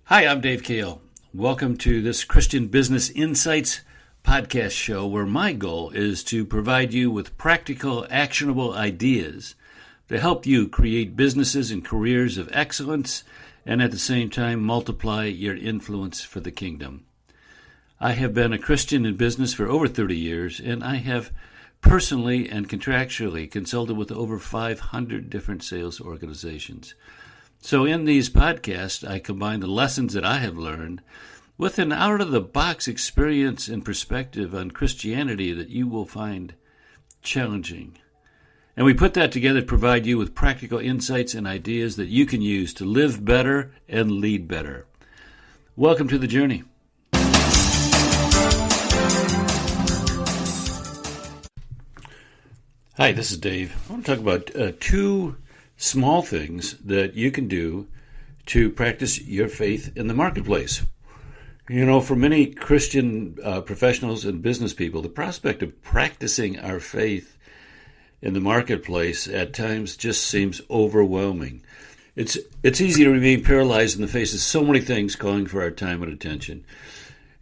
Hi, I'm Dave Kale. Welcome to this Christian Business Insights podcast show where my goal is to provide you with practical, actionable ideas to help you create businesses and careers of excellence and at the same time multiply your influence for the kingdom. I have been a Christian in business for over 30 years, and I have personally and contractually consulted with over 500 different sales organizations. So in these podcasts, I combine the lessons that I have learned with an out-of-the-box experience and perspective on Christianity that you will find challenging. And we put that together to provide you with practical insights and ideas that you can use to live better and lead better. Welcome to the journey. Hi, this is Dave. I want to talk about two small things that you can do to practice your faith in the marketplace. You know, for many Christian professionals and business people, the prospect of practicing our faith in the marketplace at times just seems overwhelming. It's easy to remain paralyzed in the face of so many things calling for our time and attention.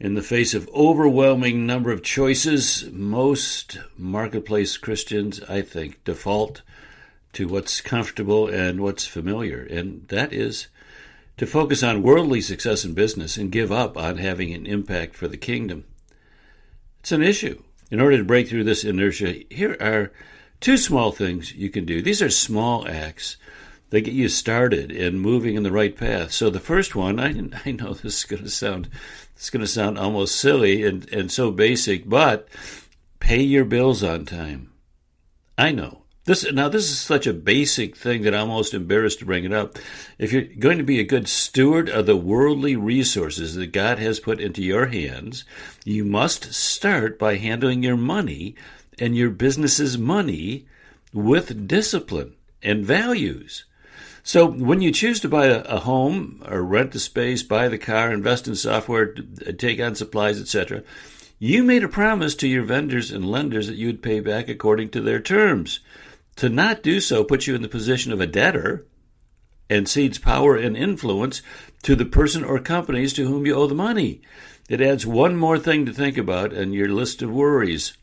In the face of overwhelming number of choices, most marketplace Christians, I think, default to what's comfortable and what's familiar, and that is to focus on worldly success in business and give up on having an impact for the kingdom. It's an issue. In order to break through this inertia, here are two small things you can do. These are small acts that get you started and moving in the right path. So the first one, I know this is going to sound almost silly and so basic, but pay your bills on time. I know. This is such a basic thing that I'm almost embarrassed to bring it up. If you're going to be a good steward of the worldly resources that God has put into your hands, you must start by handling your money and your business's money with discipline and values. So when you choose to buy a home or rent the space, buy the car, invest in software, take on supplies, etc., you made a promise to your vendors and lenders that you would pay back according to their terms. To not do so puts you in the position of a debtor and cedes power and influence to the person or companies to whom you owe the money. It adds one more thing to think about in your list of worries.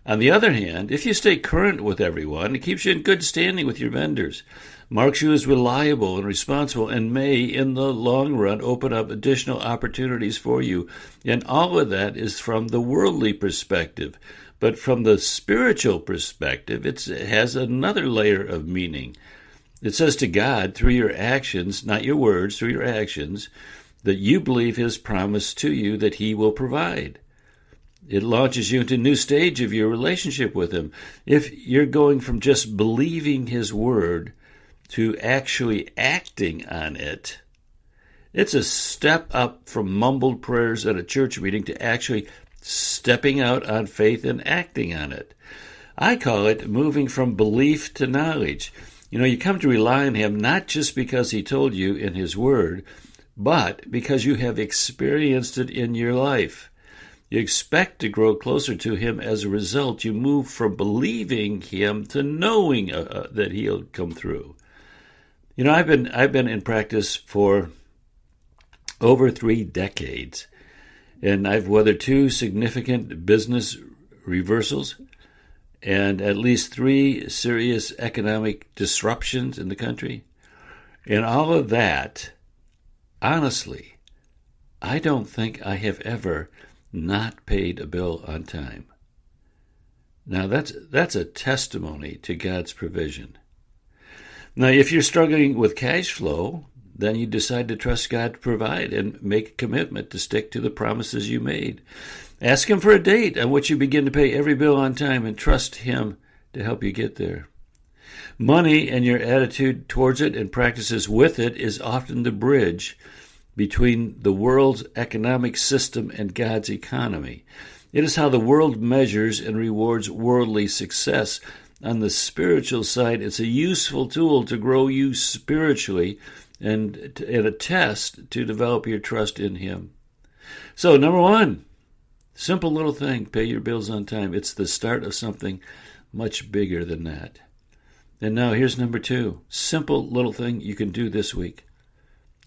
On the other hand, if you stay current with everyone, it keeps you in good standing with your vendors, marks you as reliable and responsible, and may, in the long run, open up additional opportunities for you. And all of that is from the worldly perspective. But from the spiritual perspective, it has another layer of meaning. It says to God, through your actions, not your words, through your actions, that you believe His promise to you that He will provide. It launches you into a new stage of your relationship with Him. If you're going from just believing His word to actually acting on it, it's a step up from mumbled prayers at a church meeting to actually stepping out on faith and acting on it. I call it moving from belief to knowledge. You know, you come to rely on Him not just because He told you in His word, but because you have experienced it in your life. You expect to grow closer to Him as a result. You move from believing Him to knowing that He'll come through. You know, I've been in practice for over 3 decades. And I've weathered 2 significant business reversals and at least 3 serious economic disruptions in the country. And all of that, honestly, I don't think I have ever not paid a bill on time. Now, that's a testimony to God's provision. Now, if you're struggling with cash flow, then you decide to trust God to provide and make a commitment to stick to the promises you made. Ask Him for a date on which you begin to pay every bill on time and trust Him to help you get there. Money and your attitude towards it and practices with it is often the bridge between the world's economic system and God's economy. It is how the world measures and rewards worldly success. On the spiritual side, it's a useful tool to grow you spiritually and a test to develop your trust in Him. So, number 1, simple little thing, pay your bills on time. It's the start of something much bigger than that. And now here's number 2, simple little thing you can do this week.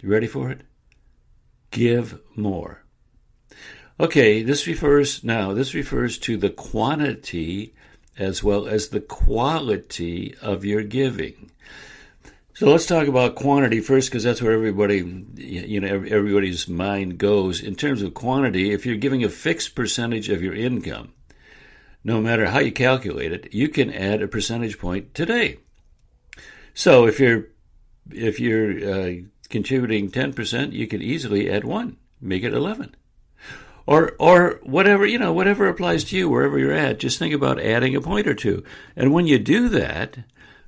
You ready for it? give more. Okay, this refers to the quantity as well as the quality of your giving. So let's talk about quantity first, because that's where everybody's mind goes. In terms of quantity, if you're giving a fixed percentage of your income, no matter how you calculate it, you can add a percentage point today. So if you're contributing 10%, you could easily add 1, make it 11. Or whatever applies to you, wherever you're at, just think about adding a point or two. And when you do that,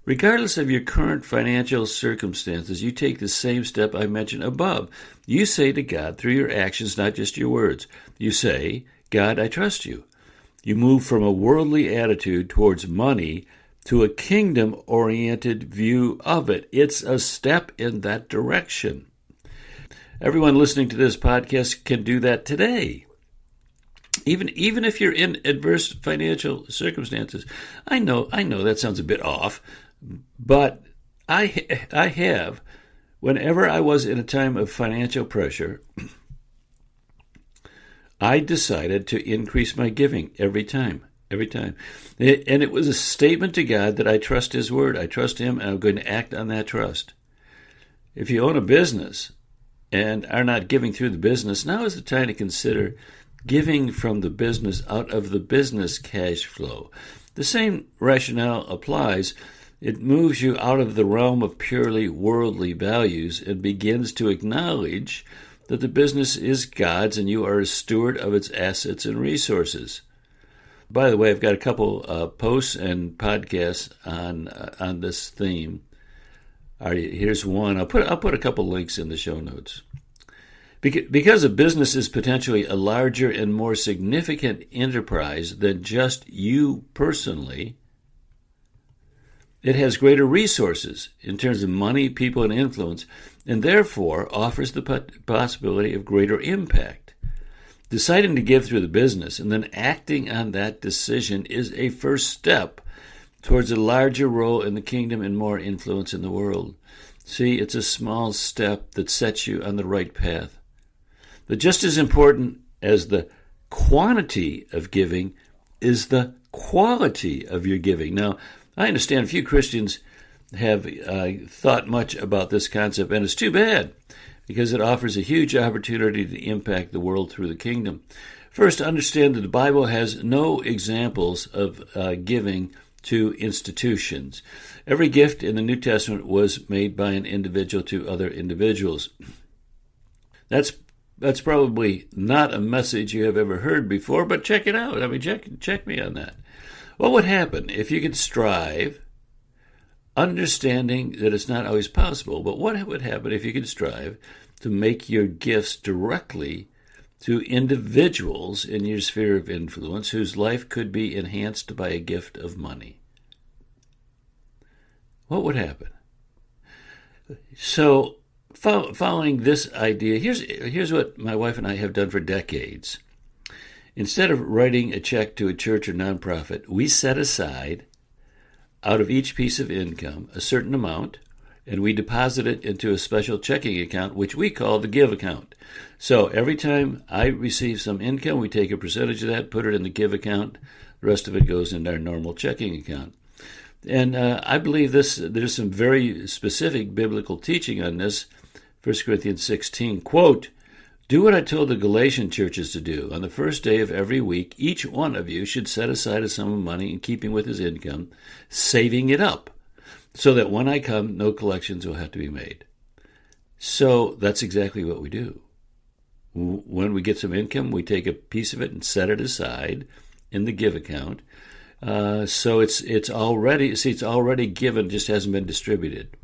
regardless of your current financial circumstances, you take the same step I mentioned above. You say to God through your actions, not just your words. You say, God, I trust you. You move from a worldly attitude towards money to a kingdom-oriented view of it. It's a step in that direction. Everyone listening to this podcast can do that today. Even if you're in adverse financial circumstances. I know that sounds a bit off, but I have, whenever I was in a time of financial pressure, I decided to increase my giving every time. And it was a statement to God that I trust His word. I trust Him, and I'm going to act on that trust. If you own a business and are not giving through the business, now is the time to consider giving from the business out of the business cash flow. The same rationale applies. It moves you out of the realm of purely worldly values and begins to acknowledge that the business is God's and you are a steward of its assets and resources. By the way, I've got a couple posts and podcasts on this theme. Here's one. I'll put a couple links in the show notes. Because a business is potentially a larger and more significant enterprise than just you personally, it has greater resources in terms of money, people, and influence, and therefore offers the possibility of greater impact. Deciding to give through the business and then acting on that decision is a first step towards a larger role in the kingdom and more influence in the world. See, it's a small step that sets you on the right path. But just as important as the quantity of giving is the quality of your giving. Now, I understand few Christians have thought much about this concept, and it's too bad, because it offers a huge opportunity to impact the world through the kingdom. First, understand that the Bible has no examples of giving to institutions. Every gift in the New Testament was made by an individual to other individuals. That's probably not a message you have ever heard before, but check it out. I mean, check me on that. What would happen if you could strive, understanding that it's not always possible, but what would happen if you could strive to make your gifts directly to individuals in your sphere of influence whose life could be enhanced by a gift of money? What would happen? So, following this idea, here's what my wife and I have done for decades. Instead of writing a check to a church or nonprofit, we set aside, out of each piece of income, a certain amount, and we deposit it into a special checking account, which we call the Give account. So every time I receive some income, we take a percentage of that, put it in the Give account. The rest of it goes into our normal checking account. And I believe there's some very specific biblical teaching on this. 1 Corinthians 16, quote, "Do what I told the Galatian churches to do. On the first day of every week, each one of you should set aside a sum of money in keeping with his income, saving it up, so that when I come, no collections will have to be made." So that's exactly what we do. When we get some income, we take a piece of it and set it aside in the Give account. So it's already given, just hasn't been distributed.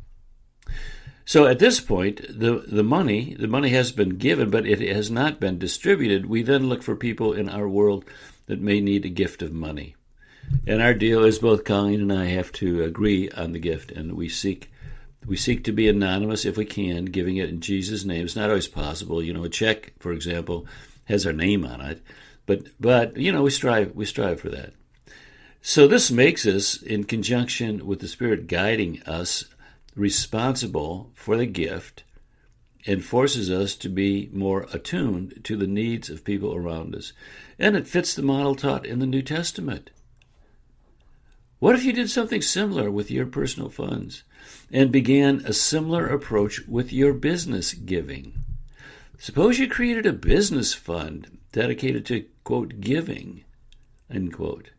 So at this point, the money has been given, but it has not been distributed. We then look for people in our world that may need a gift of money. And our deal is both Colleen and I have to agree on the gift, and we seek to be anonymous if we can, giving it in Jesus' name. It's not always possible. A check, for example, has our name on it, but we strive for that. So this makes us, in conjunction with the Spirit guiding us, responsible for the gift and forces us to be more attuned to the needs of people around us. And it fits the model taught in the New Testament. What if you did something similar with your personal funds and began a similar approach with your business giving? Suppose you created a business fund dedicated to, quote, giving, end quote,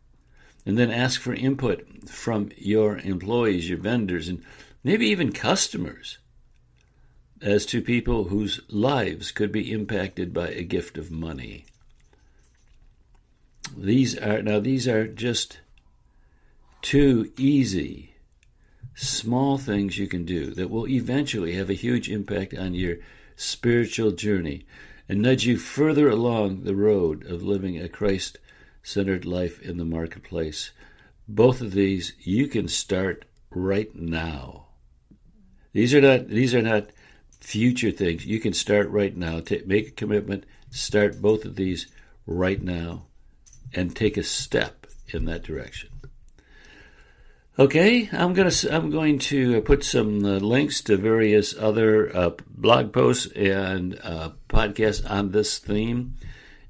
and then ask for input from your employees, your vendors, and maybe even customers as to people whose lives could be impacted by a gift of money. These are just two easy, small things you can do that will eventually have a huge impact on your spiritual journey and nudge you further along the road of living a Christ-centered life in the marketplace. Both of these you can start right now. These are not future things. You can start right now. Make a commitment. Start both of these right now, and take a step in that direction. Okay, I'm going to put some links to various other blog posts and podcasts on this theme.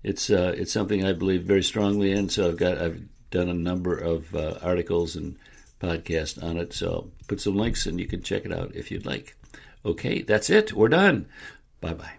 It's something I believe very strongly in, so I've done a number of articles and podcasts on it. So I'll put some links, and you can check it out if you'd like. Okay, that's it. We're done. Bye-bye.